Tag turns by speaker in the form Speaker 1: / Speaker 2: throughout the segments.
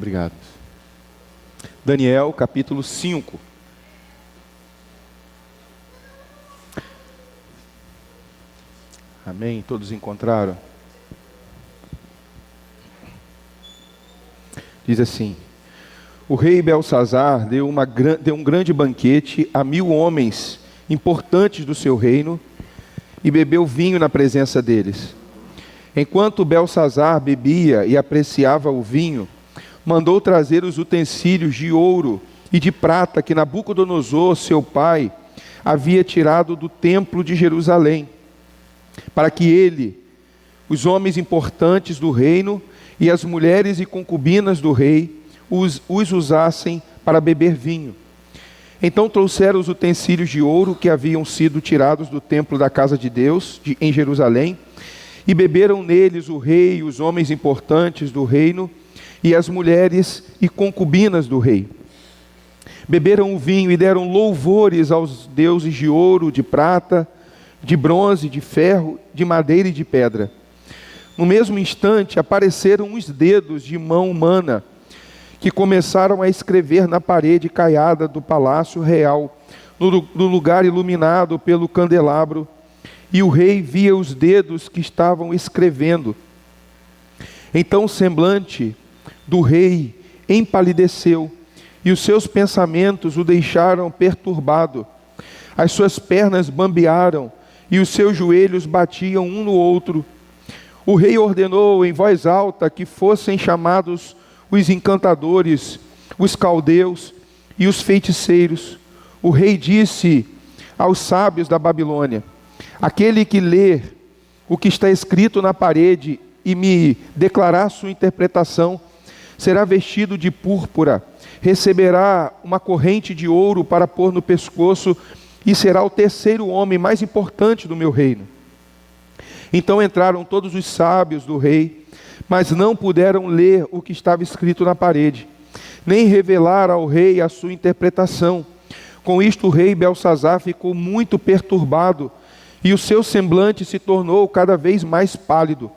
Speaker 1: Obrigado. Daniel, capítulo 5. Amém? Todos encontraram? Diz assim: o rei Belsazar deu um grande banquete a 1000 homens importantes do seu reino e bebeu vinho na presença deles. Enquanto Belsazar bebia e apreciava o vinho, mandou trazer os utensílios de ouro e de prata que Nabucodonosor, seu pai, havia tirado do templo de Jerusalém, para que ele, os homens importantes do reino e as mulheres e concubinas do rei os usassem para beber vinho. Então trouxeram os utensílios de ouro que haviam sido tirados do templo da casa de Deus em Jerusalém, e beberam neles o rei e os homens importantes do reino e as mulheres e concubinas do rei. Beberam o vinho e deram louvores aos deuses de ouro, de prata, de bronze, de ferro, de madeira e de pedra. No mesmo instante apareceram os dedos de mão humana, que começaram a escrever na parede caiada do palácio real, no lugar iluminado pelo candelabro, e o rei via os dedos que estavam escrevendo. Então o semblante do rei empalideceu, e os seus pensamentos o deixaram perturbado. As suas pernas bambearam, e os seus joelhos batiam um no outro. O rei ordenou em voz alta que fossem chamados os encantadores, os caldeus e os feiticeiros. O rei disse aos sábios da Babilônia: aquele que ler o que está escrito na parede e me declarar sua interpretação, será vestido de púrpura, receberá uma corrente de ouro para pôr no pescoço e será o terceiro homem mais importante do meu reino. Então entraram todos os sábios do rei, mas não puderam ler o que estava escrito na parede, nem revelar ao rei a sua interpretação. Com isto o rei Belsazar ficou muito perturbado, e o seu semblante se tornou cada vez mais pálido.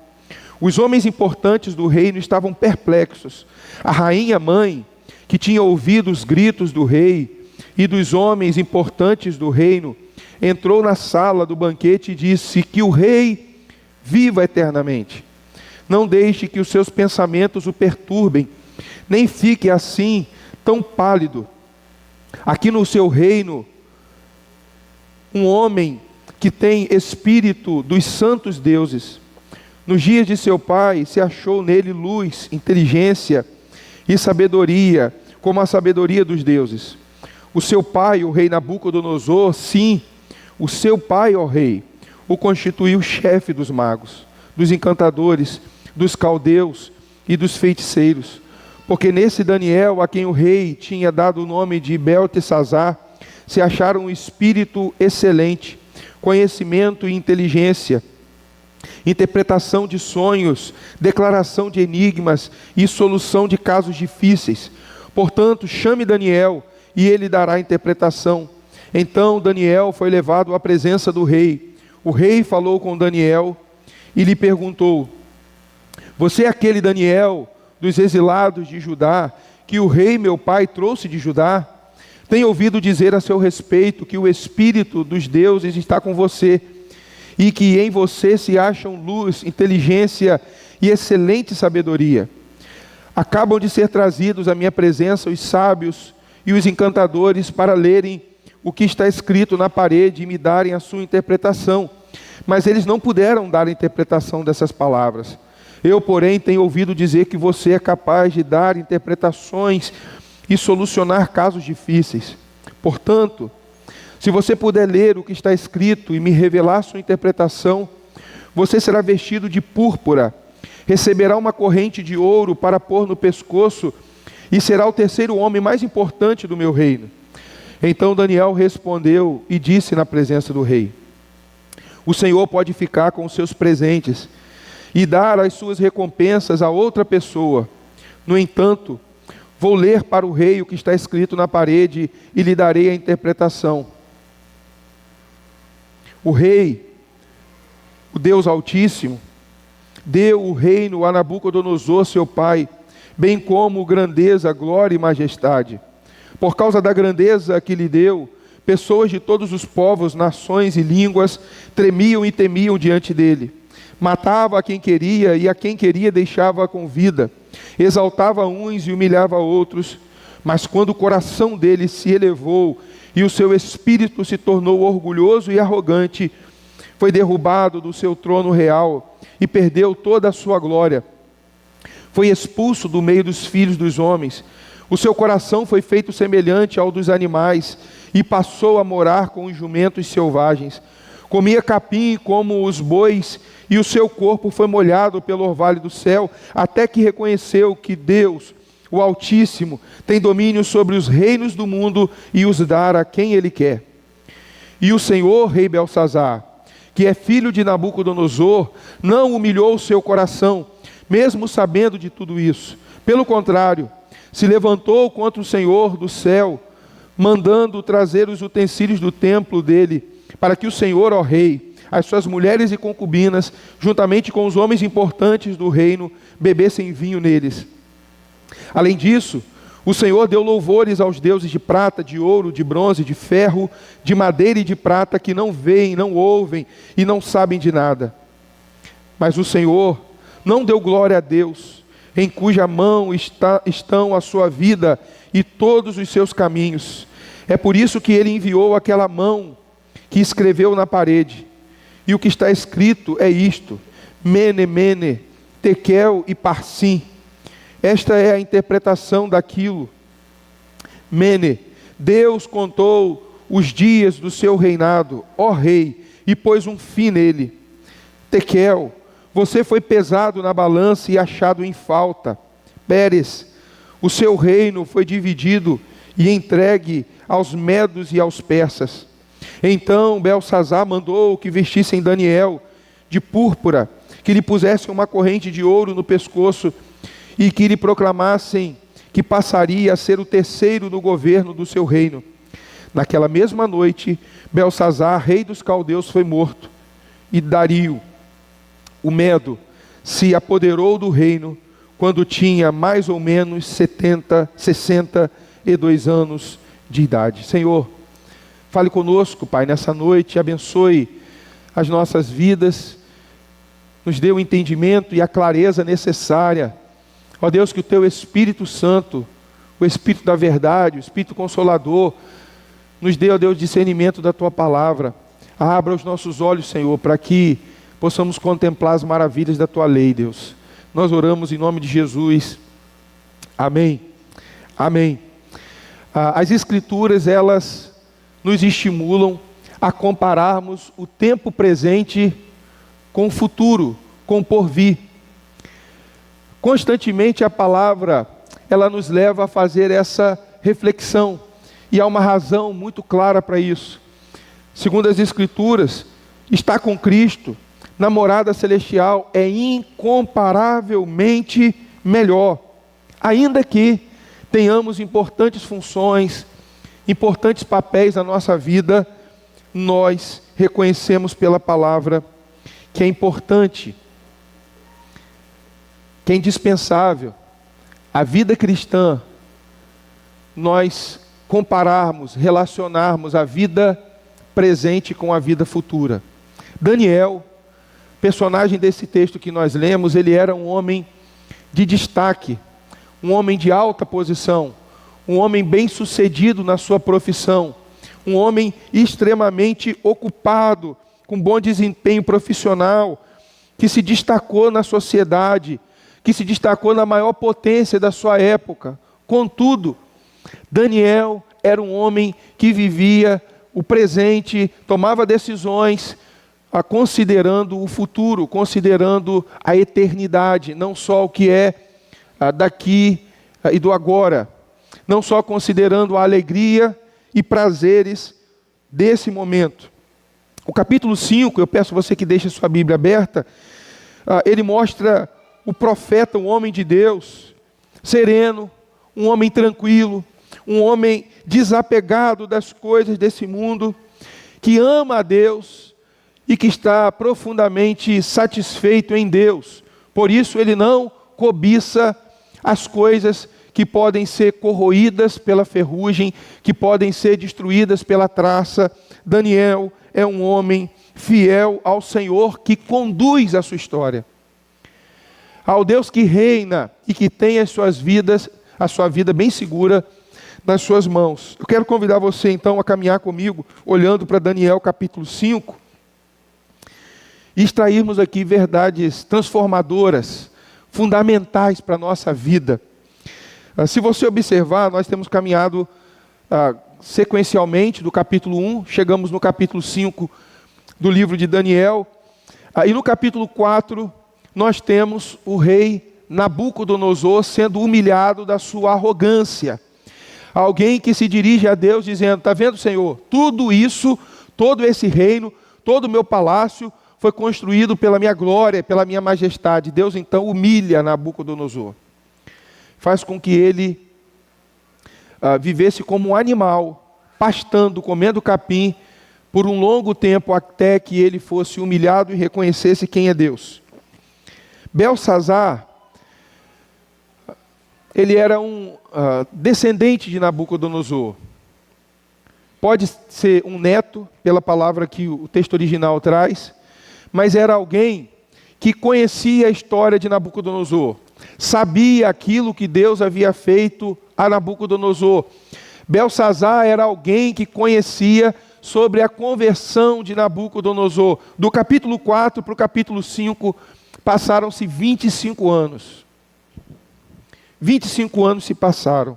Speaker 1: Os homens importantes do reino estavam perplexos. A rainha mãe, que tinha ouvido os gritos do rei e dos homens importantes do reino, entrou na sala do banquete e disse: que o rei viva eternamente. Não deixe que os seus pensamentos o perturbem, nem fique assim tão pálido. Aqui no seu reino, um homem que tem espírito dos santos deuses. Nos dias de seu pai se achou nele luz, inteligência e sabedoria, como a sabedoria dos deuses. O seu pai, o rei Nabucodonosor, sim, o seu pai, ó rei, o constituiu chefe dos magos, dos encantadores, dos caldeus e dos feiticeiros. Porque nesse Daniel, a quem o rei tinha dado o nome de Beltesazar, se acharam um espírito excelente, conhecimento e inteligência, interpretação de sonhos, declaração de enigmas e solução de casos difíceis. Portanto, chame Daniel e ele dará a interpretação. Então Daniel foi levado à presença do rei. O rei falou com Daniel e lhe perguntou: você é aquele Daniel dos exilados de Judá, que o rei meu pai trouxe de Judá? Tenho ouvido dizer a seu respeito que o Espírito dos deuses está com você, e que em você se acham luz, inteligência e excelente sabedoria. Acabam de ser trazidos à minha presença os sábios e os encantadores para lerem o que está escrito na parede e me darem a sua interpretação. Mas eles não puderam dar a interpretação dessas palavras. Eu, porém, tenho ouvido dizer que você é capaz de dar interpretações e solucionar casos difíceis. Portanto, se você puder ler o que está escrito e me revelar sua interpretação, você será vestido de púrpura, receberá uma corrente de ouro para pôr no pescoço e será o terceiro homem mais importante do meu reino. Então Daniel respondeu e disse na presença do rei: o Senhor pode ficar com os seus presentes e dar as suas recompensas a outra pessoa. No entanto, vou ler para o rei o que está escrito na parede e lhe darei a interpretação. O rei, o Deus Altíssimo, deu o reino a Nabucodonosor, seu pai, bem como grandeza, glória e majestade. Por causa da grandeza que lhe deu, pessoas de todos os povos, nações e línguas tremiam e temiam diante dele. Matava a quem queria e a quem queria deixava com vida. Exaltava uns e humilhava outros. Mas quando o coração dele se elevou e o seu espírito se tornou orgulhoso e arrogante, foi derrubado do seu trono real e perdeu toda a sua glória. Foi expulso do meio dos filhos dos homens. O seu coração foi feito semelhante ao dos animais e passou a morar com os jumentos selvagens. Comia capim como os bois e o seu corpo foi molhado pelo orvalho do céu, até que reconheceu que Deus, o Altíssimo, tem domínio sobre os reinos do mundo e os dá a quem Ele quer. E o Senhor, rei Belsazar, que é filho de Nabucodonosor, não humilhou o seu coração, mesmo sabendo de tudo isso. Pelo contrário, se levantou contra o Senhor do céu, mandando trazer os utensílios do templo dele, para que o Senhor, ó rei, as suas mulheres e concubinas, juntamente com os homens importantes do reino, bebessem vinho neles. Além disso, o Senhor deu louvores aos deuses de prata, de ouro, de bronze, de ferro, de madeira e de prata, que não veem, não ouvem e não sabem de nada. Mas o Senhor não deu glória a Deus, em cuja mão estão a sua vida e todos os seus caminhos. É por isso que ele enviou aquela mão que escreveu na parede. E o que está escrito é isto: Mene, Mene, Tekel e Parsim. Esta é a interpretação daquilo. Mene, Deus contou os dias do seu reinado, ó rei, e pôs um fim nele. Tekel, você foi pesado na balança e achado em falta. Pérez, o seu reino foi dividido e entregue aos medos e aos persas. Então Belsazar mandou que vestissem Daniel de púrpura, que lhe pusessem uma corrente de ouro no pescoço e que lhe proclamassem que passaria a ser o terceiro no governo do seu reino. Naquela mesma noite, Belsazar, rei dos caldeus, foi morto, e Dario, o Medo, se apoderou do reino quando tinha mais ou menos 62 anos de idade. Senhor, fale conosco, Pai, nessa noite, abençoe as nossas vidas, nos dê o entendimento e a clareza necessária. Ó Deus, que o Teu Espírito Santo, o Espírito da verdade, o Espírito Consolador, nos dê, ó Deus, discernimento da Tua palavra. Abra os nossos olhos, Senhor, para que possamos contemplar as maravilhas da Tua lei, Deus. Nós oramos em nome de Jesus. Amém. Amém. As Escrituras, elas nos estimulam a compararmos o tempo presente com o futuro, com o porvir. Constantemente a palavra, ela nos leva a fazer essa reflexão, e há uma razão muito clara para isso. Segundo as Escrituras, estar com Cristo na morada celestial é incomparavelmente melhor, ainda que tenhamos importantes funções, importantes papéis na nossa vida, nós reconhecemos pela palavra que é importante, que é indispensável a vida cristã, nós compararmos, relacionarmos a vida presente com a vida futura. Daniel, personagem desse texto que nós lemos, ele era um homem de destaque, um homem de alta posição, um homem bem-sucedido na sua profissão, um homem extremamente ocupado, com bom desempenho profissional, que se destacou na sociedade, que se destacou na maior potência da sua época. Contudo, Daniel era um homem que vivia o presente, tomava decisões, considerando o futuro, considerando a eternidade, não só o que é daqui e do agora, não só considerando a alegria e prazeres desse momento. O capítulo 5, eu peço a você que deixe a sua Bíblia aberta, ele mostra o profeta, um homem de Deus, sereno, um homem tranquilo, um homem desapegado das coisas desse mundo, que ama a Deus e que está profundamente satisfeito em Deus. Por isso ele não cobiça as coisas que podem ser corroídas pela ferrugem, que podem ser destruídas pela traça. Daniel é um homem fiel ao Senhor que conduz a sua história, ao Deus que reina e que tem a sua vida bem segura nas suas mãos. Eu quero convidar você então a caminhar comigo, olhando para Daniel capítulo 5, e extrairmos aqui verdades transformadoras, fundamentais para a nossa vida. Se você observar, nós temos caminhado sequencialmente do capítulo 1, chegamos no capítulo 5 do livro de Daniel, e no capítulo 4 nós temos o rei Nabucodonosor sendo humilhado da sua arrogância. Alguém que se dirige a Deus dizendo: está vendo, Senhor, tudo isso, todo esse reino, todo o meu palácio foi construído pela minha glória, pela minha majestade. Deus então humilha Nabucodonosor, faz com que ele vivesse como um animal, pastando, comendo capim, por um longo tempo, até que ele fosse humilhado e reconhecesse quem é Deus. Belsazar, ele era um descendente de Nabucodonosor. Pode ser um neto, pela palavra que o texto original traz, mas era alguém que conhecia a história de Nabucodonosor, sabia aquilo que Deus havia feito a Nabucodonosor. Belsazar era alguém que conhecia sobre a conversão de Nabucodonosor. Do capítulo 4 para o capítulo 5, passaram-se 25 anos. 25 anos se passaram.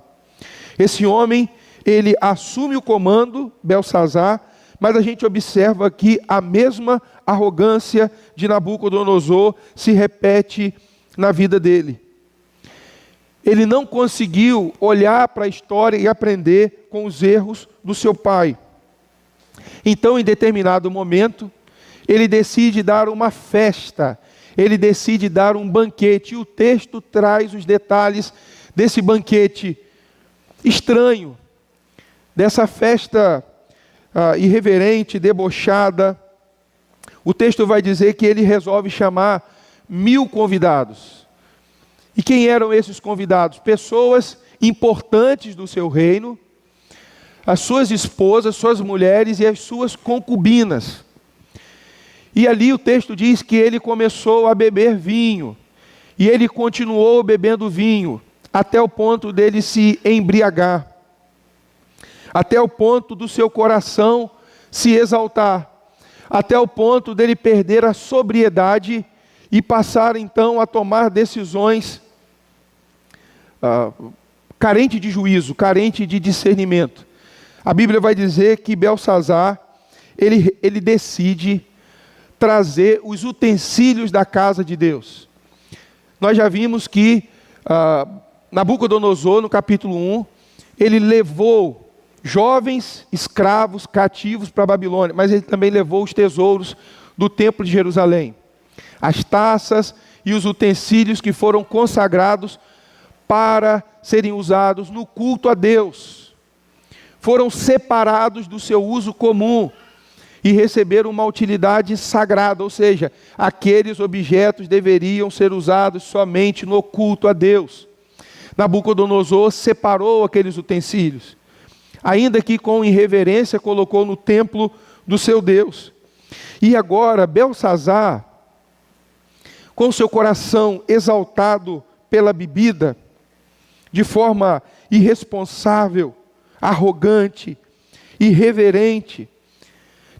Speaker 1: Esse homem, ele assume o comando, Belsazar, mas a gente observa que a mesma arrogância de Nabucodonosor se repete na vida dele. Ele não conseguiu olhar para a história e aprender com os erros do seu pai. Então, em determinado momento, ele decide dar uma festa, ele decide dar um banquete, e o texto traz os detalhes desse banquete estranho, dessa festa irreverente, debochada. O texto vai dizer que ele resolve chamar 1000 convidados. E quem eram esses convidados? Pessoas importantes do seu reino, as suas esposas, suas mulheres e as suas concubinas. E ali o texto diz que ele começou a beber vinho, e ele continuou bebendo vinho, até o ponto dele se embriagar, até o ponto do seu coração se exaltar, até o ponto dele perder a sobriedade e passar então a tomar decisões carente de juízo, carente de discernimento. A Bíblia vai dizer que Belsazar, ele decide trazer os utensílios da casa de Deus. Nós já vimos que Nabucodonosor, no capítulo 1, ele levou jovens escravos cativos para a Babilônia, mas ele também levou os tesouros do templo de Jerusalém, as taças e os utensílios que foram consagrados para serem usados no culto a Deus. Foram separados do seu uso comum e receberam uma utilidade sagrada, ou seja, aqueles objetos deveriam ser usados somente no culto a Deus. Nabucodonosor separou aqueles utensílios, ainda que com irreverência colocou no templo do seu Deus. E agora Belsazar, com seu coração exaltado pela bebida, de forma irresponsável, arrogante, irreverente,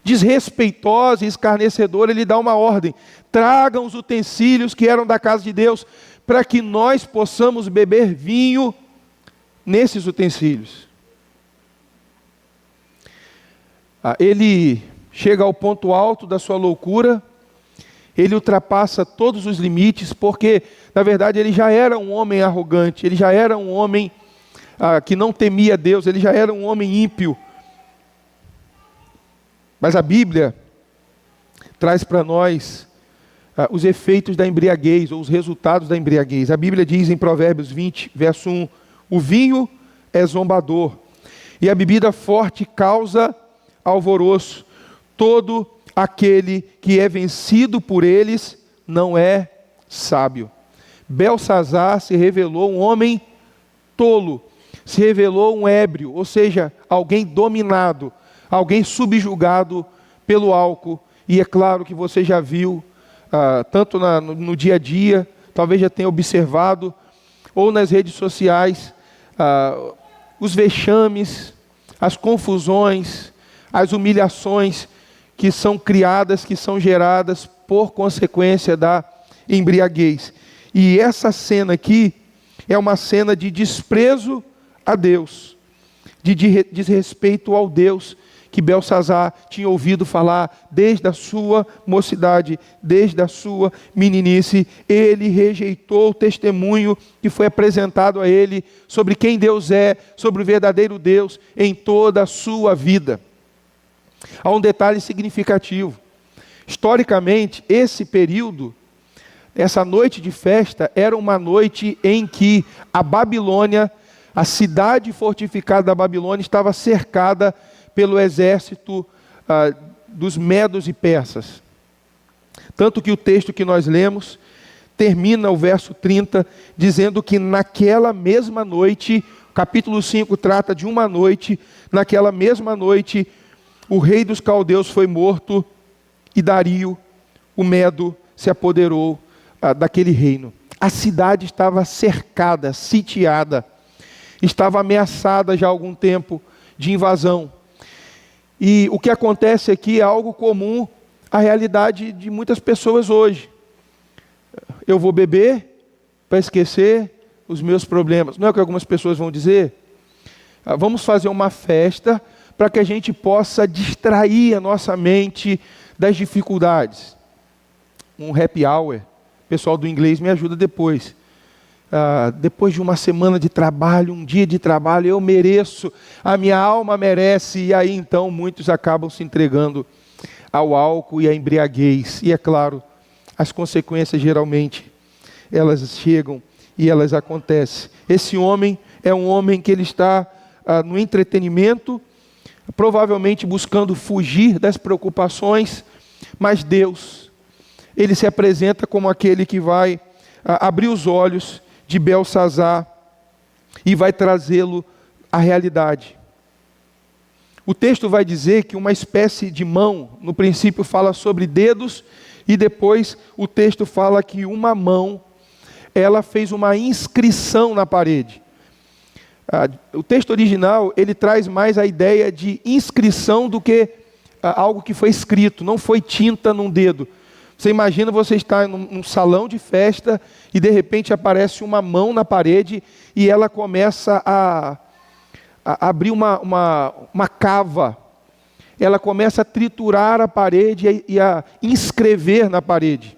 Speaker 1: desrespeitosa e escarnecedora, ele dá uma ordem: tragam os utensílios que eram da casa de Deus, para que nós possamos beber vinho nesses utensílios. Ele chega ao ponto alto da sua loucura, ele ultrapassa todos os limites, porque, na verdade, ele já era um homem arrogante, ele já era um homem que não temia Deus, ele já era um homem ímpio. Mas a Bíblia traz para nós os efeitos da embriaguez, ou os resultados da embriaguez. A Bíblia diz em Provérbios 20, verso 1, o vinho é zombador, e a bebida forte causa alvoroço. Todo aquele que é vencido por eles não é sábio. Belsazar se revelou um homem tolo, se revelou um ébrio, ou seja, alguém dominado, alguém subjugado pelo álcool. E é claro que você já viu, tanto no dia a dia, talvez já tenha observado, ou nas redes sociais, os vexames, as confusões, as humilhações que são criadas, que são geradas por consequência da embriaguez. E essa cena aqui é uma cena de desprezo a Deus, de desrespeito ao Deus que Belsazar tinha ouvido falar desde a sua mocidade, desde a sua meninice. Ele rejeitou o testemunho que foi apresentado a ele sobre quem Deus é, sobre o verdadeiro Deus em toda a sua vida. Há um detalhe significativo. Historicamente, esse período, essa noite de festa, era uma noite em que a Babilônia, a cidade fortificada da Babilônia, estava cercada pelo exército dos medos e persas. Tanto que o texto que nós lemos termina o verso 30, dizendo que naquela mesma noite, capítulo 5 trata de uma noite, naquela mesma noite, o rei dos caldeus foi morto e Dario, o Medo, se apoderou daquele reino. A cidade estava cercada, sitiada, estava ameaçada já há algum tempo de invasão. E o que acontece aqui é algo comum à realidade de muitas pessoas hoje. Eu vou beber para esquecer os meus problemas. Não é o que algumas pessoas vão dizer? Vamos fazer uma festa para que a gente possa distrair a nossa mente das dificuldades. Um happy hour, o pessoal do inglês me ajuda depois. Depois de uma semana de trabalho, um dia de trabalho, eu mereço, a minha alma merece, e aí então muitos acabam se entregando ao álcool e à embriaguez. E é claro, as consequências geralmente, elas chegam e elas acontecem. Esse homem é um homem que ele está no entretenimento, provavelmente buscando fugir das preocupações, mas Deus, ele se apresenta como aquele que vai abrir os olhos de Belsazar e vai trazê-lo à realidade. O texto vai dizer que uma espécie de mão, no princípio fala sobre dedos, e depois o texto fala que uma mão, ela fez uma inscrição na parede. O texto original, ele traz mais a ideia de inscrição do que algo que foi escrito, não foi tinta num dedo. Você imagina você estar num salão de festa e de repente aparece uma mão na parede e ela começa a abrir uma cava. Ela começa a triturar a parede e a inscrever na parede.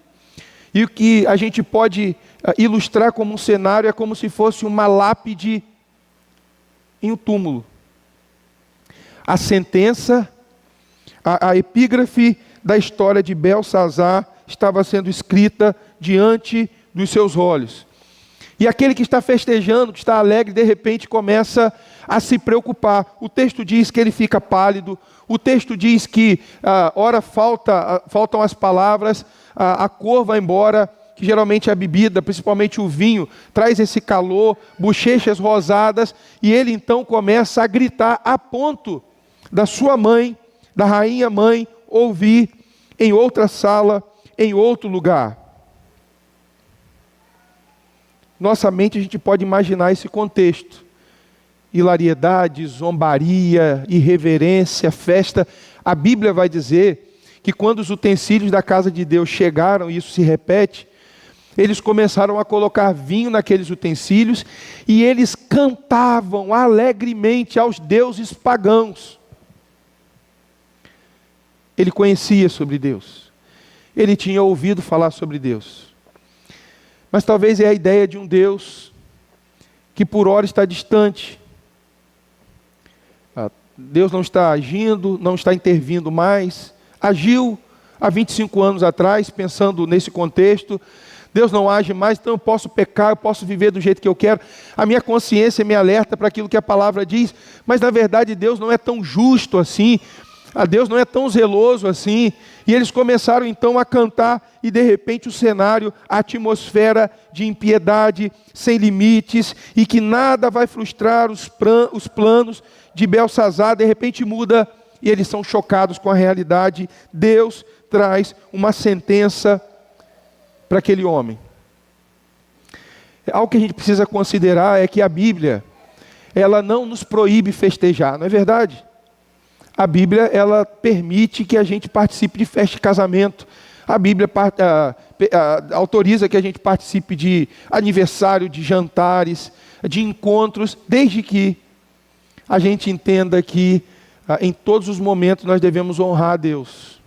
Speaker 1: E o que a gente pode ilustrar como um cenário é como se fosse uma lápide em um túmulo. A sentença, a epígrafe da história de Belsazar estava sendo escrita diante dos seus olhos. E aquele que está festejando, que está alegre, de repente começa a se preocupar. O texto diz que ele fica pálido, o texto diz que ora faltam as palavras, a cor vai embora, que geralmente a bebida, principalmente o vinho, traz esse calor, bochechas rosadas, e ele então começa a gritar a ponto da sua mãe, da rainha mãe, ouvir em outra sala, em outro lugar. Nossa mente, a gente pode imaginar esse contexto. Hilariedade, zombaria, irreverência, festa. A Bíblia vai dizer que quando os utensílios da casa de Deus chegaram, e isso se repete, eles começaram a colocar vinho naqueles utensílios e eles cantavam alegremente aos deuses pagãos. Ele conhecia sobre Deus. Ele tinha ouvido falar sobre Deus. Mas talvez é a ideia de um Deus que por hora está distante. Deus não está agindo, não está intervindo mais. Agiu há 25 anos atrás, pensando nesse contexto. Deus não age mais, então eu posso pecar, eu posso viver do jeito que eu quero. A minha consciência me alerta para aquilo que a palavra diz, mas na verdade Deus não é tão justo assim. Deus não é tão zeloso assim. E eles começaram então a cantar, e de repente o cenário, a atmosfera de impiedade, sem limites, e que nada vai frustrar os planos de Beltsazar, de repente muda, e eles são chocados com a realidade. Deus traz uma sentença para aquele homem. Algo que a gente precisa considerar é que a Bíblia, ela não nos proíbe festejar, não é verdade? A Bíblia, ela permite que a gente participe de festa de casamento. A Bíblia autoriza que a gente participe de aniversário, de jantares, de encontros, desde que a gente entenda que em todos os momentos nós devemos honrar a Deus.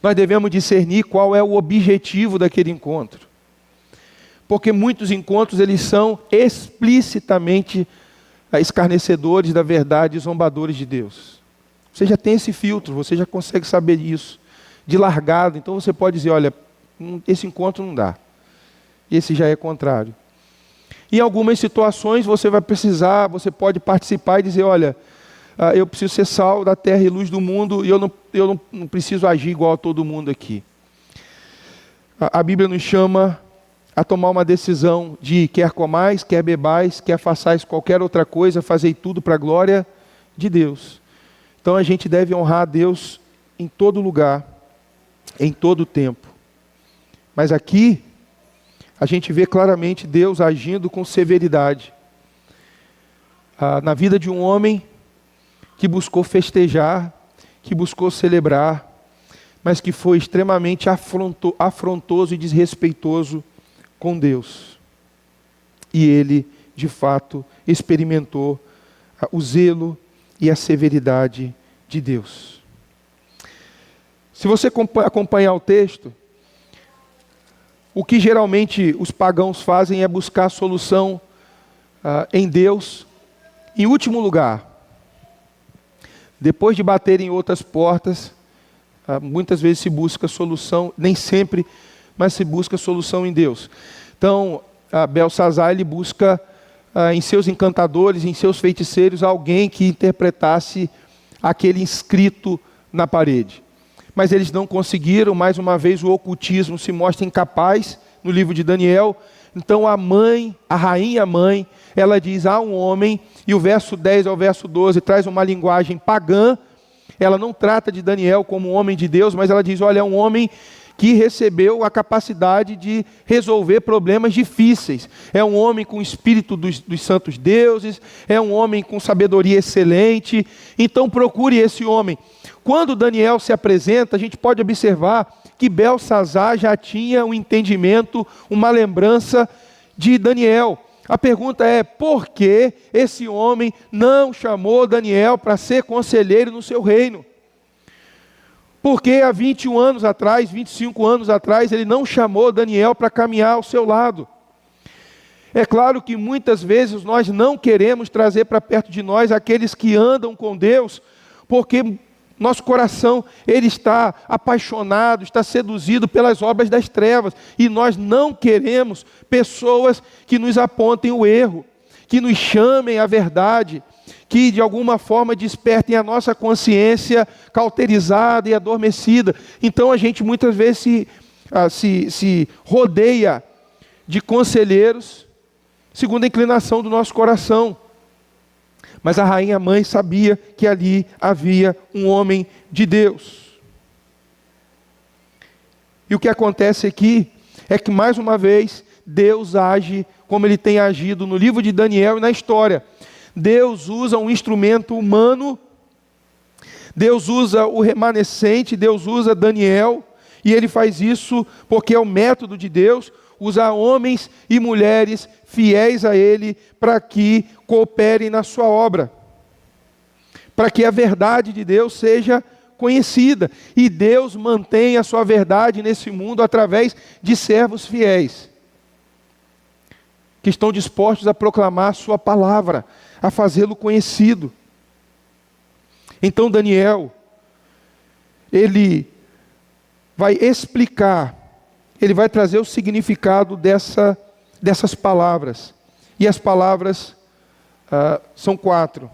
Speaker 1: Nós devemos discernir qual é o objetivo daquele encontro. Porque muitos encontros, eles são explicitamente escarnecedores da verdade e zombadores de Deus. Você já tem esse filtro, você já consegue saber isso, de largado. Então você pode dizer, olha, esse encontro não dá. Esse já é contrário. Em algumas situações você pode participar e dizer, olha, eu preciso ser sal da terra e luz do mundo, e eu não preciso agir igual a todo mundo aqui. A Bíblia nos chama a tomar uma decisão de quer comais, quer bebais, quer façais qualquer outra coisa, fazei tudo para a glória de Deus. Então a gente deve honrar a Deus em todo lugar, em todo tempo. Mas aqui, a gente vê claramente Deus agindo com severidade. Na vida de um homem que buscou festejar, que buscou celebrar, mas que foi extremamente afrontoso e desrespeitoso com Deus. E ele, de fato, experimentou o zelo e a severidade de Deus. Se você acompanhar o texto, o que geralmente os pagãos fazem é buscar a solução em Deus, em último lugar. Depois de bater em outras portas, muitas vezes se busca solução, nem sempre, mas se busca solução em Deus. Então, Beltsazar, ele busca em seus encantadores, em seus feiticeiros, alguém que interpretasse aquele inscrito na parede. Mas eles não conseguiram. Mais uma vez o ocultismo se mostra incapaz no livro de Daniel. Então a rainha mãe, ela diz, há um homem, e o verso 10 ao verso 12 traz uma linguagem pagã. Ela não trata de Daniel como um homem de Deus, mas ela diz, olha, é um homem que recebeu a capacidade de resolver problemas difíceis. É um homem com o espírito dos santos deuses, é um homem com sabedoria excelente. Então procure esse homem. Quando Daniel se apresenta, a gente pode observar que Beltsazar já tinha um entendimento, uma lembrança de Daniel. A pergunta é, por que esse homem não chamou Daniel para ser conselheiro no seu reino? Porque há 21 anos atrás, 25 anos atrás, ele não chamou Daniel para caminhar ao seu lado. É claro que muitas vezes nós não queremos trazer para perto de nós aqueles que andam com Deus, porque nosso coração, ele está apaixonado, está seduzido pelas obras das trevas. E nós não queremos pessoas que nos apontem o erro, que nos chamem à verdade, que de alguma forma despertem a nossa consciência cauterizada e adormecida. Então a gente muitas vezes se rodeia de conselheiros segundo a inclinação do nosso coração. Mas a rainha mãe sabia que ali havia um homem de Deus. E o que acontece aqui é que mais uma vez Deus age como ele tem agido no livro de Daniel e na história. Deus usa um instrumento humano, Deus usa o remanescente, Deus usa Daniel, e ele faz isso porque é o método de Deus, usar homens e mulheres fiéis a ele para que cooperem na sua obra, para que a verdade de Deus seja conhecida, e Deus mantém a sua verdade nesse mundo através de servos fiéis, que estão dispostos a proclamar a sua palavra, a fazê-lo conhecido. Então Daniel, ele vai explicar, ele vai trazer o significado dessas palavras. E as palavras são 4.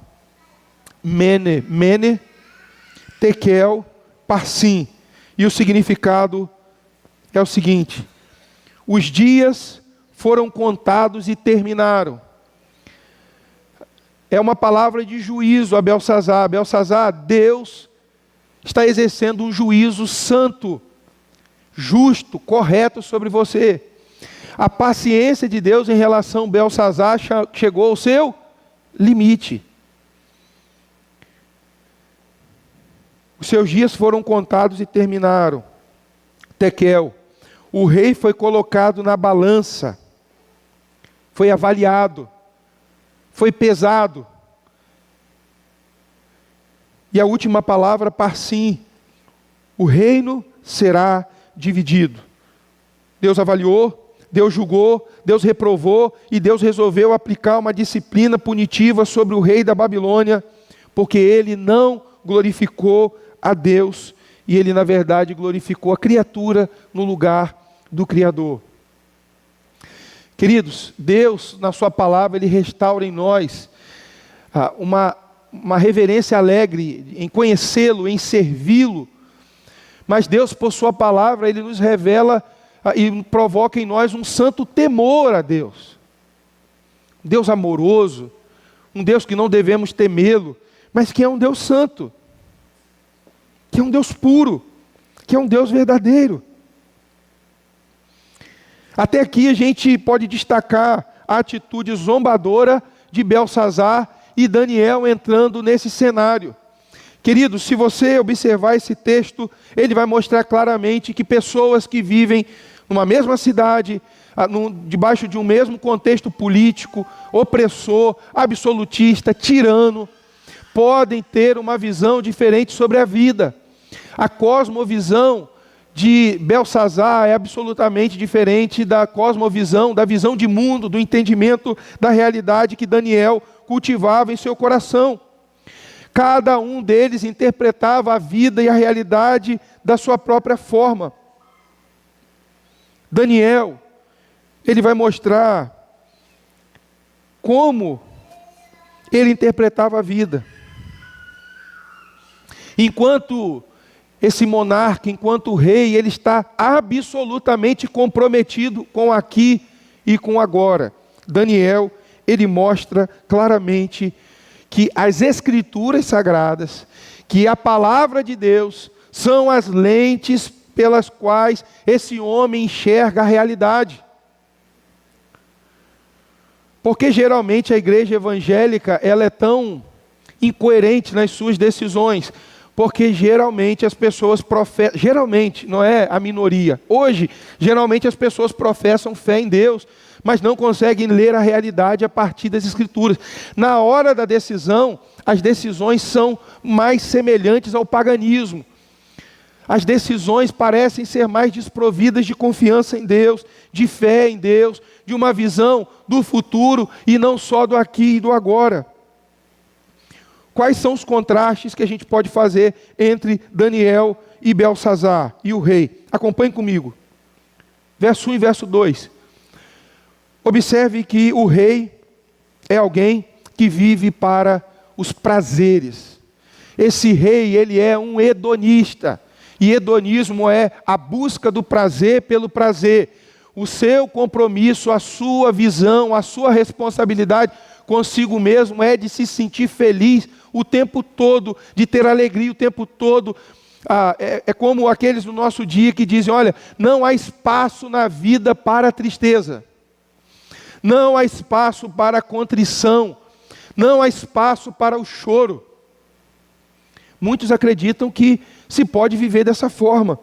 Speaker 1: Mene, Tekel, Parsim. E o significado é o seguinte: os dias foram contados e terminaram. É uma palavra de juízo a Belsazar. Belsazar, Deus está exercendo um juízo santo, justo, correto sobre você. A paciência de Deus em relação a Belsazar chegou ao seu limite. Os seus dias foram contados e terminaram. Tekel, o rei foi colocado na balança, foi avaliado, foi pesado. E a última palavra, Parsim, o reino será dividido. Deus avaliou, Deus julgou, Deus reprovou e Deus resolveu aplicar uma disciplina punitiva sobre o rei da Babilônia, porque ele não glorificou a Deus e ele, na verdade, glorificou a criatura no lugar do Criador. Queridos, Deus, na sua palavra, Ele restaura em nós uma reverência alegre em conhecê-lo, em servi-lo. Mas Deus, por sua palavra, Ele nos revela e provoca em nós um santo temor a Deus. Um Deus amoroso, um Deus que não devemos temê-lo, mas que é um Deus santo, que é um Deus puro, que é um Deus verdadeiro. Até aqui a gente pode destacar a atitude zombadora de Belsazar e Daniel entrando nesse cenário. Queridos, se você observar esse texto, ele vai mostrar claramente que pessoas que vivem numa mesma cidade, debaixo de um mesmo contexto político, opressor, absolutista, tirano, podem ter uma visão diferente sobre a vida. A cosmovisão de Belsazar é absolutamente diferente da cosmovisão, da visão de mundo, do entendimento da realidade que Daniel cultivava em seu coração. Cada um deles interpretava a vida e a realidade da sua própria forma. Daniel, ele vai mostrar como ele interpretava a vida. Enquanto esse monarca, enquanto rei, ele está absolutamente comprometido com aqui e com agora. Daniel, ele mostra claramente que as Escrituras Sagradas, que a palavra de Deus, são as lentes pelas quais esse homem enxerga a realidade. Porque geralmente a igreja evangélica, ela é tão incoerente nas suas decisões, porque geralmente as pessoas professam, geralmente, não é a minoria, hoje, geralmente as pessoas professam fé em Deus, mas não conseguem ler a realidade a partir das Escrituras. Na hora da decisão, as decisões são mais semelhantes ao paganismo. As decisões parecem ser mais desprovidas de confiança em Deus, de fé em Deus, de uma visão do futuro e não só do aqui e do agora. Quais são os contrastes que a gente pode fazer entre Daniel e Belsazar e o rei? Acompanhe comigo. Verso 1 e verso 2. Observe que o rei é alguém que vive para os prazeres. Esse rei, ele é um hedonista. E hedonismo é a busca do prazer pelo prazer. O seu compromisso, a sua visão, a sua responsabilidade consigo mesmo é de se sentir feliz o tempo todo, de ter alegria o tempo todo. É como aqueles do nosso dia que dizem, olha, não há espaço na vida para a tristeza. Não há espaço para a contrição. Não há espaço para o choro. Muitos acreditam que se pode viver dessa forma.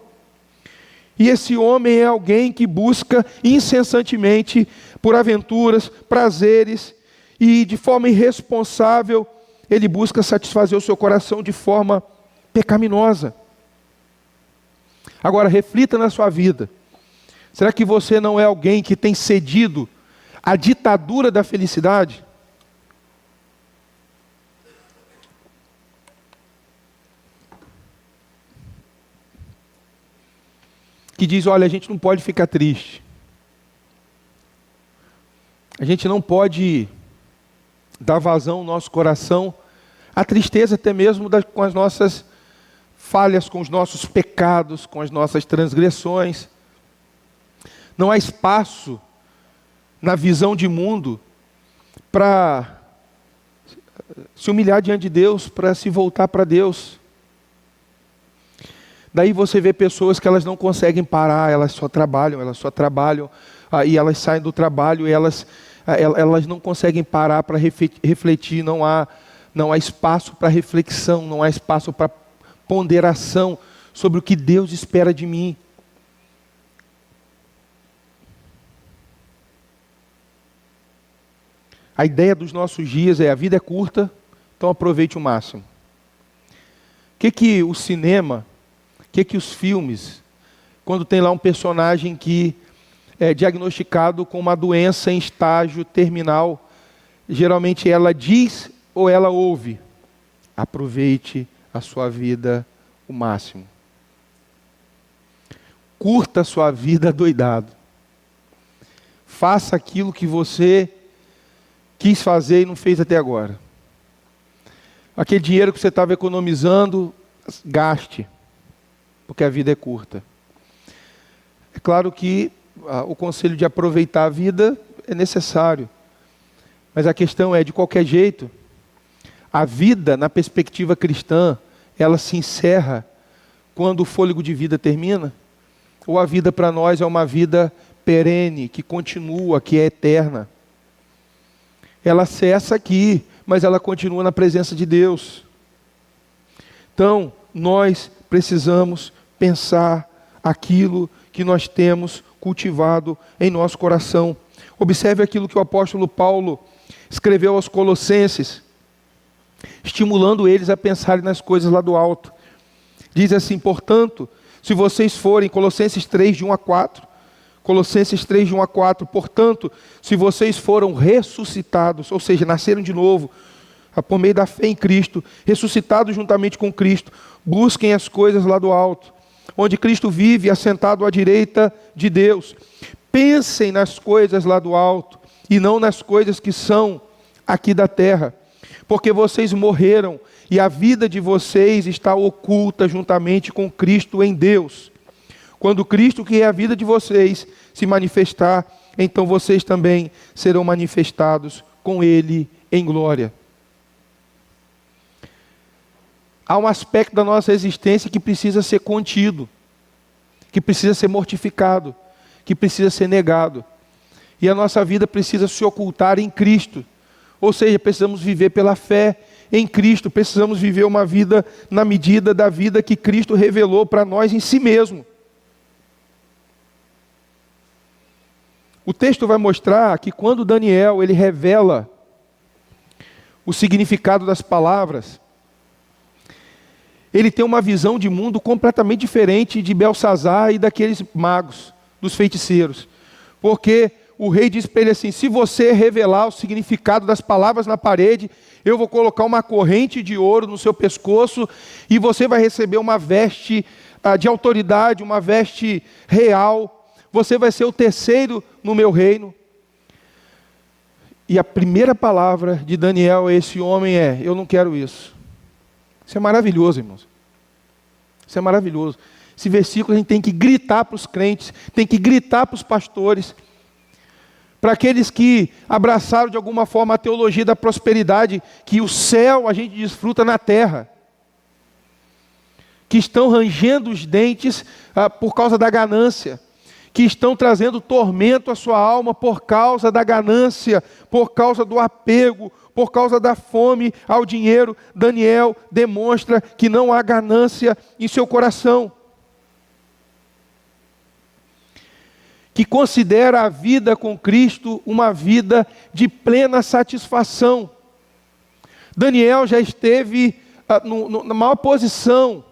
Speaker 1: E esse homem é alguém que busca incessantemente por aventuras, prazeres, e de forma irresponsável, ele busca satisfazer o seu coração de forma pecaminosa. Agora, reflita na sua vida. Será que você não é alguém que tem cedido à ditadura da felicidade? Que diz, olha, a gente não pode ficar triste. A gente não pode dar vazão ao nosso coração, à tristeza até mesmo com as nossas falhas, com os nossos pecados, com as nossas transgressões. Não há espaço na visão de mundo para se humilhar diante de Deus, para se voltar para Deus. Daí você vê pessoas que elas não conseguem parar, elas só trabalham, e elas saem do trabalho e elas não conseguem parar para refletir, não há espaço para reflexão, não há espaço para ponderação sobre o que Deus espera de mim. A ideia dos nossos dias é: a vida é curta, então aproveite o máximo. O que o cinema, o que os filmes, quando tem lá um personagem que é diagnosticado com uma doença em estágio terminal, geralmente ela diz ou ela ouve: aproveite a sua vida o máximo. Curta a sua vida adoidado. Faça aquilo que você quis fazer e não fez até agora. Aquele dinheiro que você estava economizando, gaste, porque a vida é curta. É claro que o conselho de aproveitar a vida é necessário, mas a questão é, de qualquer jeito, a vida, na perspectiva cristã, ela se encerra quando o fôlego de vida termina? Ou a vida para nós é uma vida perene, que continua, que é eterna? Ela cessa aqui, mas ela continua na presença de Deus. Então, nós precisamos pensar aquilo que nós temos cultivado em nosso coração. Observe aquilo que o apóstolo Paulo escreveu aos Colossenses, estimulando eles a pensarem nas coisas lá do alto. Diz assim: portanto, se vocês forem, Colossenses 3, de 1 a 4, Colossenses 3, de 1 a 4, portanto, se vocês foram ressuscitados, ou seja, nasceram de novo, por meio da fé em Cristo, ressuscitados juntamente com Cristo, busquem as coisas lá do alto, onde Cristo vive, assentado à direita de Deus. Pensem nas coisas lá do alto, e não nas coisas que são aqui da terra, porque vocês morreram, e a vida de vocês está oculta juntamente com Cristo em Deus. Quando Cristo, que é a vida de vocês, se manifestar, então vocês também serão manifestados com Ele em glória. Há um aspecto da nossa existência que precisa ser contido, que precisa ser mortificado, que precisa ser negado. E a nossa vida precisa se ocultar em Cristo. Ou seja, precisamos viver pela fé em Cristo, precisamos viver uma vida na medida da vida que Cristo revelou para nós em si mesmo. O texto vai mostrar que quando Daniel ele revela o significado das palavras, ele tem uma visão de mundo completamente diferente de Belsazar e daqueles magos, dos feiticeiros. Porque o rei diz para ele assim: se você revelar o significado das palavras na parede, eu vou colocar uma corrente de ouro no seu pescoço e você vai receber uma veste de autoridade, uma veste real. Você vai ser o terceiro no meu reino. E a primeira palavra de Daniel a esse homem é: eu não quero isso. Isso é maravilhoso, irmãos. Isso é maravilhoso. Esse versículo a gente tem que gritar para os crentes, tem que gritar para os pastores, para aqueles que abraçaram de alguma forma a teologia da prosperidade, que o céu a gente desfruta na terra, que estão rangendo os dentes por causa da ganância, que estão trazendo tormento à sua alma por causa da ganância, por causa do apego, por causa da fome ao dinheiro. Daniel demonstra que não há ganância em seu coração, que considera a vida com Cristo uma vida de plena satisfação. Daniel já esteve na maior posição,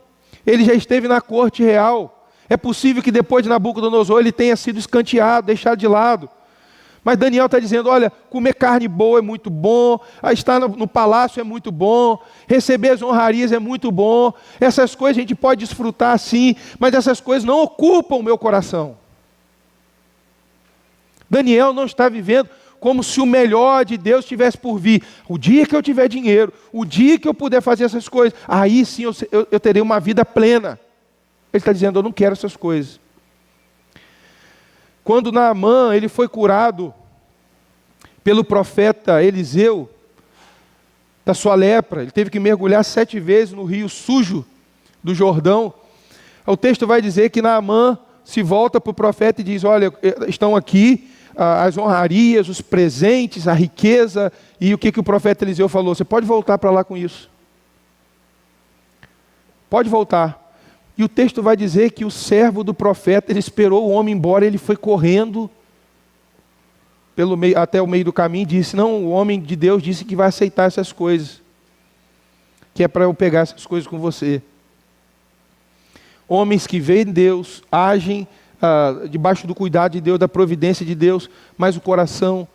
Speaker 1: ele já esteve na corte real. É possível que depois de Nabucodonosor ele tenha sido escanteado, deixado de lado. Mas Daniel está dizendo: olha, comer carne boa é muito bom, estar no palácio é muito bom, receber as honrarias é muito bom, essas coisas a gente pode desfrutar sim, mas essas coisas não ocupam o meu coração. Daniel não está vivendo como se o melhor de Deus estivesse por vir. O dia que eu tiver dinheiro, o dia que eu puder fazer essas coisas, aí sim eu terei uma vida plena. Ele está dizendo, eu não quero essas coisas. Quando Naamã ele foi curado pelo profeta Eliseu da sua lepra, ele teve que mergulhar 7 vezes no rio sujo do Jordão. O texto vai dizer que Naamã se volta para o profeta e diz, olha, estão aqui as honrarias, os presentes, a riqueza, e o que o profeta Eliseu falou? Você pode voltar para lá com isso. Pode voltar. E o texto vai dizer que o servo do profeta, ele esperou o homem embora, ele foi correndo até o meio do caminho e disse, não, o homem de Deus disse que vai aceitar essas coisas, que é para eu pegar essas coisas com você. Homens que veem Deus, agem debaixo do cuidado de Deus, da providência de Deus, mas o coração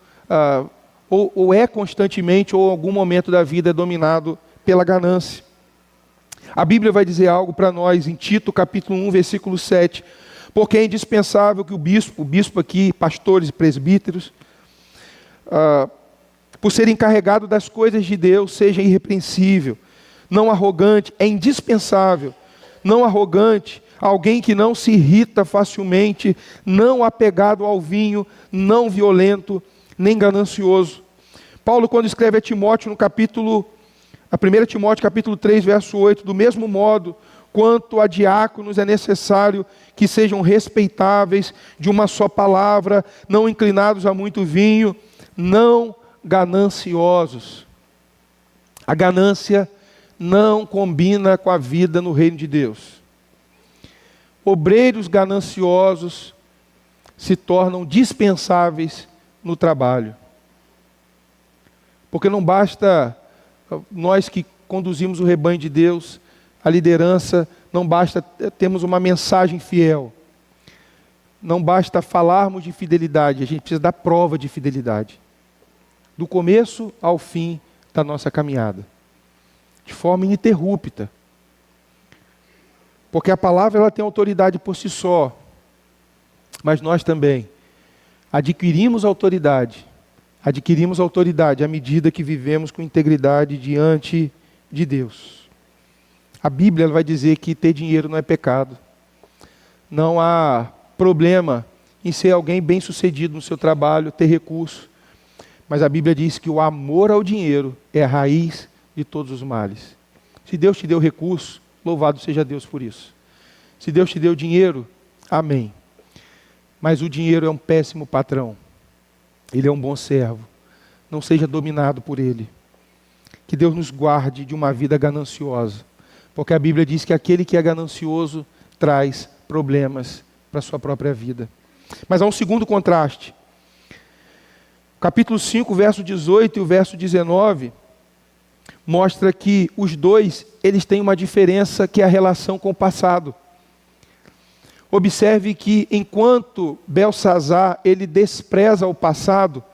Speaker 1: ou é constantemente, ou em algum momento da vida é dominado pela ganância. A Bíblia vai dizer algo para nós em Tito capítulo 1, versículo 7, porque é indispensável que o bispo aqui, pastores e presbíteros, por ser encarregado das coisas de Deus, seja irrepreensível, não arrogante, é indispensável, não arrogante, alguém que não se irrita facilmente, não apegado ao vinho, não violento, nem ganancioso. Paulo, quando escreve a Timóteo no capítulo, a 1 Timóteo capítulo 3, verso 8, do mesmo modo, quanto a diáconos é necessário que sejam respeitáveis, de uma só palavra, não inclinados a muito vinho, não gananciosos. A ganância não combina com a vida no reino de Deus. Obreiros gananciosos se tornam dispensáveis no trabalho. Porque não basta nós que conduzimos o rebanho de Deus, a liderança, não basta termos uma mensagem fiel. Não basta falarmos de fidelidade, a gente precisa dar prova de fidelidade. Do começo ao fim da nossa caminhada. De forma ininterrupta. Porque a palavra ela tem autoridade por si só. Mas nós também adquirimos autoridade à medida que vivemos com integridade diante de Deus. A Bíblia ela vai dizer que ter dinheiro não é pecado. Não há problema em ser alguém bem-sucedido no seu trabalho, ter recurso. Mas a Bíblia diz que o amor ao dinheiro é a raiz de todos os males. Se Deus te deu recurso, louvado seja Deus por isso. Se Deus te deu dinheiro, amém. Mas o dinheiro é um péssimo patrão. Ele é um bom servo. Não seja dominado por ele. Que Deus nos guarde de uma vida gananciosa. Porque a Bíblia diz que aquele que é ganancioso traz problemas para a sua própria vida. Mas há um segundo contraste. Capítulo 5, verso 18 e o verso 19, mostra que os dois, eles têm uma diferença que é a relação com o passado. Observe que enquanto Beltsazar, ele despreza o passado,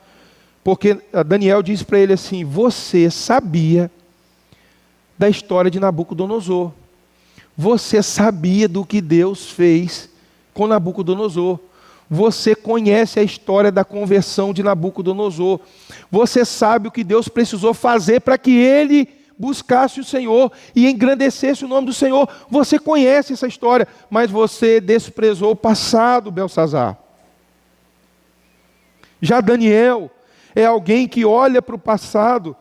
Speaker 1: porque Daniel diz para ele assim, você sabia da história de Nabucodonosor. Você sabia do que Deus fez com Nabucodonosor. Você conhece a história da conversão de Nabucodonosor. Você sabe o que Deus precisou fazer para que ele buscasse o Senhor e engrandecesse o nome do Senhor. Você conhece essa história, mas você desprezou o passado, Beltsazar. Já Daniel é alguém que olha para o passado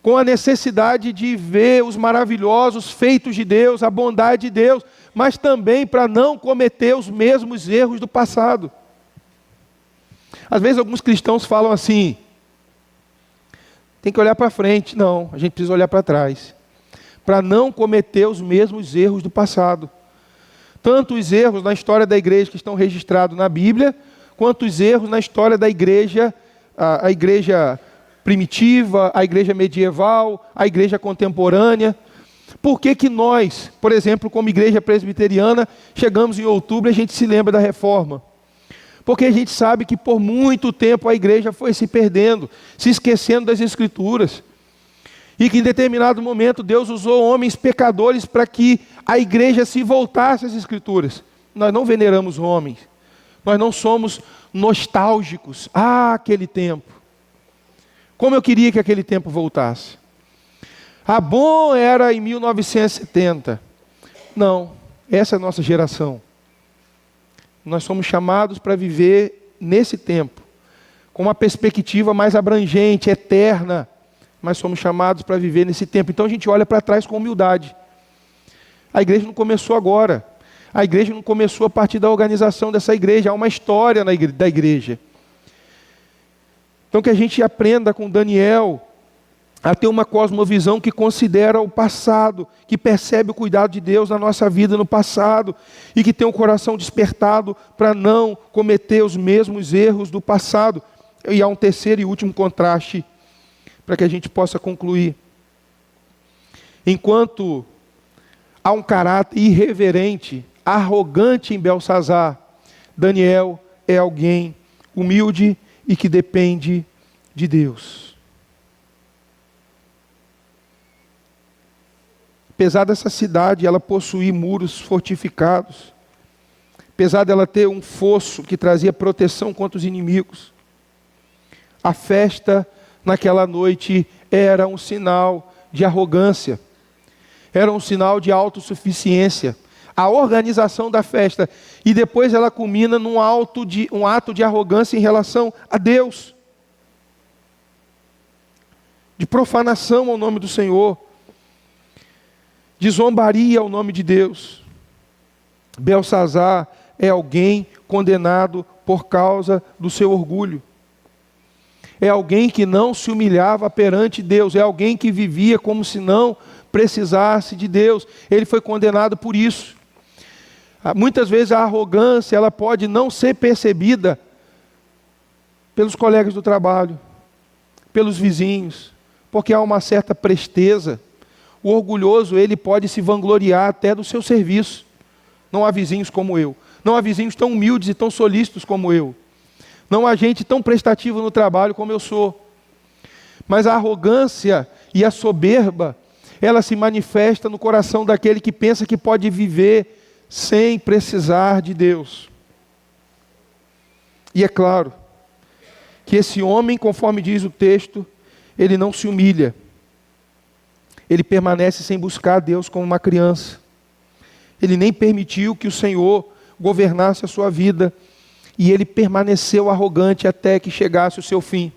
Speaker 1: com a necessidade de ver os maravilhosos feitos de Deus, a bondade de Deus, mas também para não cometer os mesmos erros do passado. Às vezes alguns cristãos falam assim, tem que olhar para frente. Não, a gente precisa olhar para trás, para não cometer os mesmos erros do passado. Tanto os erros na história da igreja que estão registrados na Bíblia, quanto os erros na história da igreja, a igreja primitiva, a igreja medieval, a igreja contemporânea. Por que que nós, por exemplo, como igreja presbiteriana, chegamos em outubro e a gente se lembra da reforma? Porque a gente sabe que por muito tempo a igreja foi se perdendo, se esquecendo das Escrituras. E que em determinado momento Deus usou homens pecadores para que a igreja se voltasse às Escrituras. Nós não veneramos homens. Nós não somos nostálgicos. Ah, aquele tempo. Como eu queria que aquele tempo voltasse. Ah, bom era em 1970. Não, essa é a nossa geração. Nós somos chamados para viver nesse tempo, com uma perspectiva mais abrangente, eterna, mas somos chamados para viver nesse tempo. Então a gente olha para trás com humildade. A igreja não começou agora. A igreja não começou a partir da organização dessa igreja. Há uma história da igreja. Então que a gente aprenda com Daniel a ter uma cosmovisão que considera o passado, que percebe o cuidado de Deus na nossa vida no passado e que tem o coração despertado para não cometer os mesmos erros do passado. E há um terceiro e último contraste para que a gente possa concluir. Enquanto há um caráter irreverente, arrogante em Beltsazar, Daniel é alguém humilde e que depende de Deus. Apesar dessa cidade ela possuir muros fortificados, apesar dela ter um fosso que trazia proteção contra os inimigos, a festa naquela noite era um sinal de arrogância, era um sinal de autossuficiência. A organização da festa, e depois ela culmina num ato de arrogância em relação a Deus, de profanação ao nome do Senhor, de zombaria ao nome de Deus. Beltsazar é alguém condenado por causa do seu orgulho. É alguém que não se humilhava perante Deus. É alguém que vivia como se não precisasse de Deus. Ele foi condenado por isso. Muitas vezes a arrogância ela pode não ser percebida pelos colegas do trabalho, pelos vizinhos, porque há uma certa presteza. O orgulhoso, ele pode se vangloriar até do seu serviço. Não há vizinhos como eu. Não há vizinhos tão humildes e tão solícitos como eu. Não há gente tão prestativa no trabalho como eu sou. Mas a arrogância e a soberba, ela se manifesta no coração daquele que pensa que pode viver sem precisar de Deus. E é claro que esse homem, conforme diz o texto, ele não se humilha. Ele permanece sem buscar a Deus como uma criança. Ele nem permitiu que o Senhor governasse a sua vida. E ele permaneceu arrogante até que chegasse o seu fim.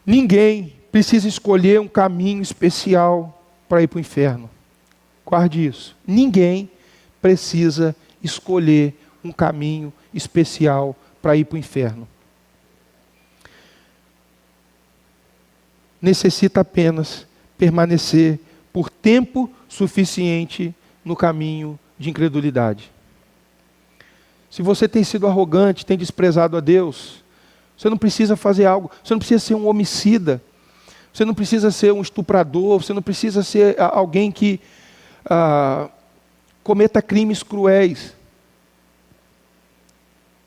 Speaker 1: Ninguém precisa escolher um caminho especial para ir para o inferno. Guarde isso. Ninguém precisa escolher um caminho especial para ir para o inferno. Necessita apenas permanecer por tempo suficiente no caminho de incredulidade. Se você tem sido arrogante, tem desprezado a Deus, você não precisa fazer algo, você não precisa ser um homicida, você não precisa ser um estuprador, você não precisa ser alguém que cometa crimes cruéis.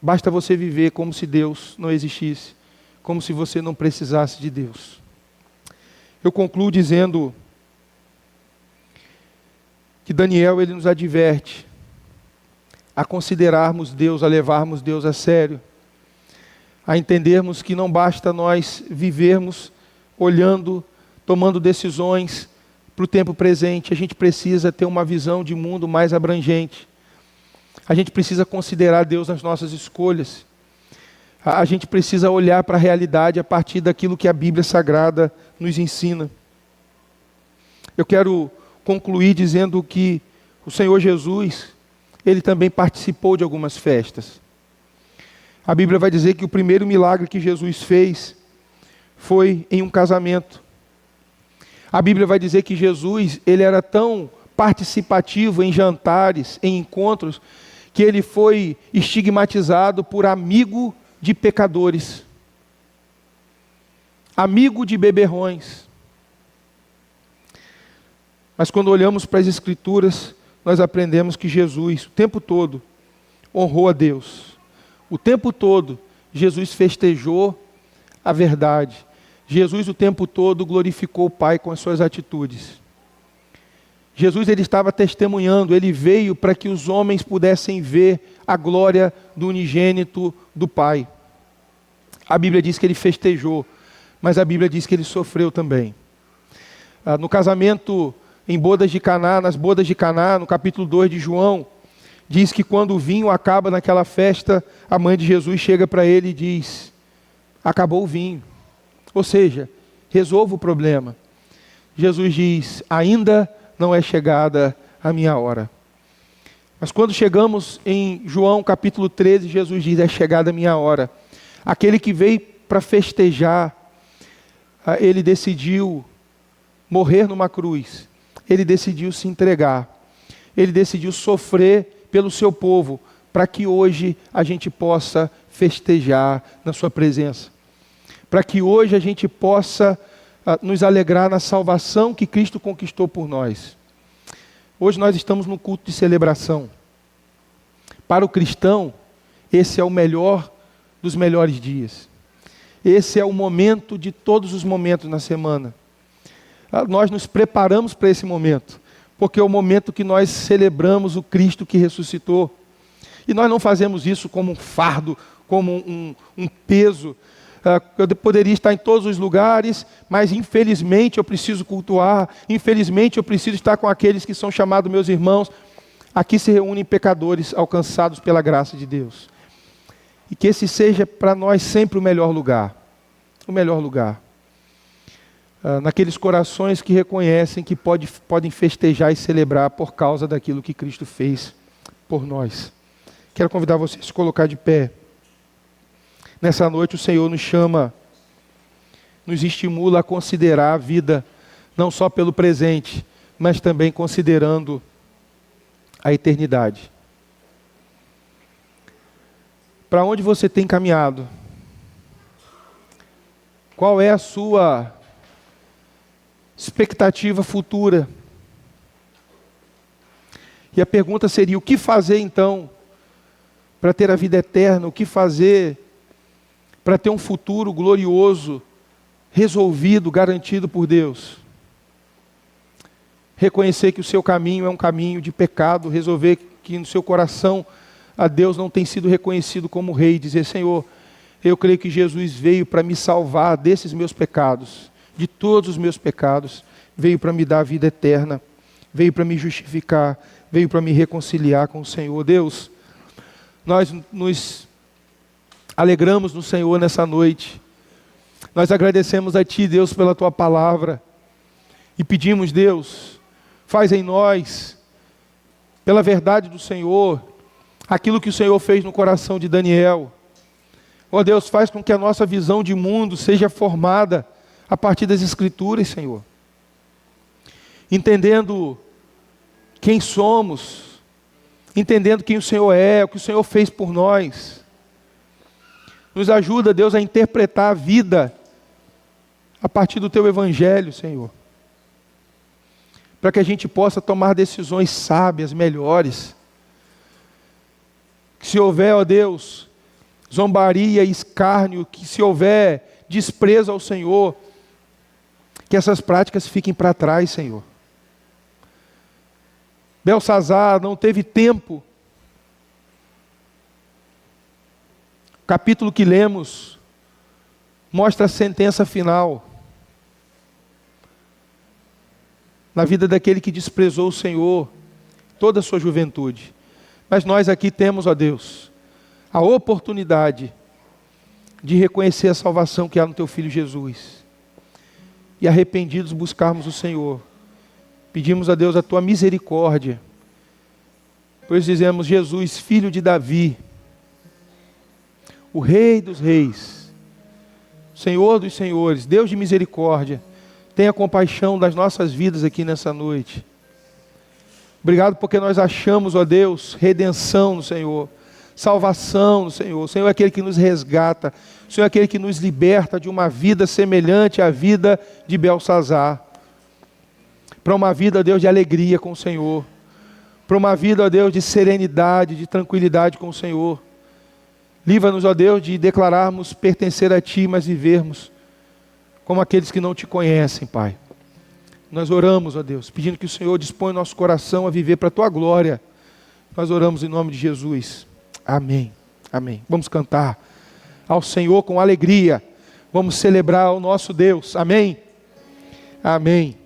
Speaker 1: Basta você viver como se Deus não existisse, como se você não precisasse de Deus. Eu concluo dizendo que Daniel ele nos adverte a considerarmos Deus, a levarmos Deus a sério, a entendermos que não basta nós vivermos olhando, tomando decisões para o tempo presente. A gente precisa ter uma visão de mundo mais abrangente. A gente precisa considerar Deus nas nossas escolhas. A gente precisa olhar para a realidade a partir daquilo que a Bíblia Sagrada nos ensina. Eu quero concluir dizendo que o Senhor Jesus, Ele também participou de algumas festas. A Bíblia vai dizer que o primeiro milagre que Jesus fez foi em um casamento. A Bíblia vai dizer que Jesus, Ele era tão participativo em jantares, em encontros, que Ele foi estigmatizado por amigo de pecadores, amigo de beberrões. Mas quando olhamos para as Escrituras, nós aprendemos que Jesus, o tempo todo, honrou a Deus. O tempo todo, Jesus festejou a verdade. Jesus, o tempo todo, glorificou o Pai com as suas atitudes. Jesus ele estava testemunhando, ele veio para que os homens pudessem ver a glória do unigênito do Pai. A Bíblia diz que ele festejou, mas a Bíblia diz que ele sofreu também. No casamento, em bodas de Caná, nas bodas de Caná, no capítulo 2 de João, diz que quando o vinho acaba naquela festa, a mãe de Jesus chega para ele e diz: acabou o vinho. Ou seja, resolva o problema. Jesus diz: ainda não é chegada a minha hora. Mas quando chegamos em João capítulo 13, Jesus diz: é chegada a minha hora. Aquele que veio para festejar, ele decidiu morrer numa cruz. Ele decidiu se entregar. Ele decidiu sofrer pelo seu povo, para que hoje a gente possa festejar na sua presença. Para que hoje a gente possa nos alegrar na salvação que Cristo conquistou por nós. Hoje nós estamos no culto de celebração. Para o cristão, esse é o melhor dos melhores dias. Esse é o momento de todos os momentos na semana. Nós nos preparamos para esse momento, porque é o momento que nós celebramos o Cristo que ressuscitou. E nós não fazemos isso como um fardo, como um peso. Eu poderia estar em todos os lugares, mas infelizmente eu preciso cultuar, infelizmente eu preciso estar com aqueles que são chamados meus irmãos. Aqui se reúnem pecadores alcançados pela graça de Deus. E que esse seja para nós sempre o melhor lugar. O melhor lugar. Naqueles corações que reconhecem que podem festejar e celebrar por causa daquilo que Cristo fez por nós. Quero convidar você a se colocar de pé. Nessa noite o Senhor nos chama, nos estimula a considerar a vida, não só pelo presente, mas também considerando a eternidade. Para onde você tem caminhado? Qual é a sua expectativa futura? E a pergunta seria: o que fazer então para ter a vida eterna? O que fazer para ter um futuro glorioso, resolvido, garantido por Deus? Reconhecer que o seu caminho é um caminho de pecado, resolver que no seu coração a Deus não tem sido reconhecido como rei, e dizer: Senhor, eu creio que Jesus veio para me salvar desses meus pecados, de todos os meus pecados, veio para me dar a vida eterna, veio para me justificar, veio para me reconciliar com o Senhor. Deus, nós nos alegramos no Senhor nessa noite, nós agradecemos a Ti, Deus, pela Tua palavra, e pedimos, Deus, faz em nós, pela verdade do Senhor, aquilo que o Senhor fez no coração de Daniel. Ó Deus, faz com que a nossa visão de mundo seja formada a partir das Escrituras, Senhor. Entendendo quem somos, entendendo quem o Senhor é, o que o Senhor fez por nós. Nos ajuda, Deus, a interpretar a vida a partir do Teu Evangelho, Senhor. Para que a gente possa tomar decisões sábias, melhores. Que se houver, ó Deus, zombaria e escárnio, que se houver desprezo ao Senhor, que essas práticas fiquem para trás, Senhor. Belsazar não teve tempo. O capítulo que lemos mostra a sentença final na vida daquele que desprezou o Senhor toda a sua juventude. Mas nós aqui temos, ó Deus, a oportunidade de reconhecer a salvação que há no Teu Filho Jesus. E arrependidos buscarmos o Senhor. Pedimos a Deus a Tua misericórdia. Pois dizemos: Jesus, filho de Davi, o Rei dos reis, Senhor dos senhores, Deus de misericórdia, tenha compaixão das nossas vidas aqui nessa noite. Obrigado porque nós achamos, ó Deus, redenção no Senhor, salvação no Senhor. O Senhor é aquele que nos resgata, o Senhor é aquele que nos liberta de uma vida semelhante à vida de Belsazar, para uma vida, ó Deus, de alegria com o Senhor, para uma vida, ó Deus, de serenidade, de tranquilidade com o Senhor. Livra-nos, ó Deus, de declararmos pertencer a Ti, mas vivermos como aqueles que não Te conhecem, Pai. Nós oramos, ó Deus, pedindo que o Senhor disponha o nosso coração a viver para a Tua glória. Nós oramos em nome de Jesus. Amém. Amém. Vamos cantar ao Senhor com alegria. Vamos celebrar o nosso Deus. Amém. Amém.